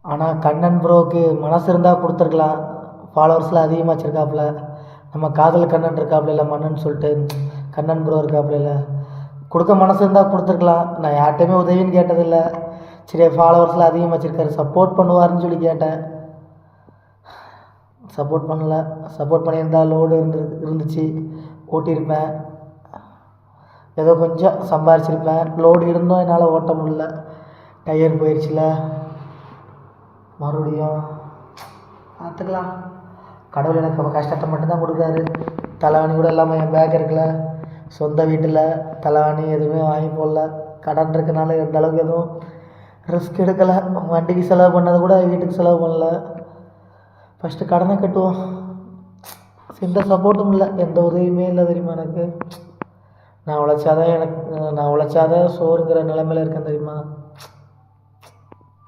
ஆனால் கண்ணன் ப்ரோவுக்கு மனசு இருந்தால் கொடுத்துருக்கலாம். ஃபாலோவர்ஸ்லாம் அதிகமாக வச்சுருக்காப்புல. நம்ம காதல் கண்ணன் இருக்காப்புல இல்லை மன்னன் சொல்லிட்டு கண்ணன் ப்ரோ இருக்காப்புல இல்லை, கொடுக்க மனசு இருந்தால் கொடுத்துருக்கலாம். நான் யார்கிட்டையுமே உதவின்னு கேட்டதில்லை. சரி ஃபாலோவர்ஸ்லாம் அதிகமாக வச்சுருக்காரு, சப்போர்ட் பண்ணுவாருன்னு சொல்லி கேட்டேன். சப்போர்ட் பண்ணல. சப்போர்ட் பண்ணியிருந்தால் லோடு இருந்துச்சு, ஓட்டியிருப்பேன். ஏதோ கொஞ்சம் சம்பாரிச்சிருப்பேன். லோடு இருந்தும் என்னால் ஓட்ட முடியல, டயர் போயிடுச்சுல. மறுபடியும் பார்த்துக்கலாம். கடவுள் எனக்கு கஷ்டத்தை மட்டும்தான் கொடுக்குறாரு. தலைவாணி கூட இல்லாமல் என் பேக் இருக்கல. சொந்த வீட்டில் தலைவாணி எதுவுமே வாங்கி போடல. கடன் இருக்கனால எந்த அளவுக்கு எதுவும் ரிஸ்க் எடுக்கலை. வண்டிக்கு செலவு பண்ணது கூட வீட்டுக்கு செலவு பண்ணல. ஃபஸ்ட்டு கடனை கட்டுவோம். எந்த சப்போர்ட்டும் இல்லை, எந்த உதவியுமே இல்லை தெரியுமா எனக்கு. நான் உழைச்சாதான் சோறுங்கிற நிலைமையில் இருக்கேன் தெரியுமா.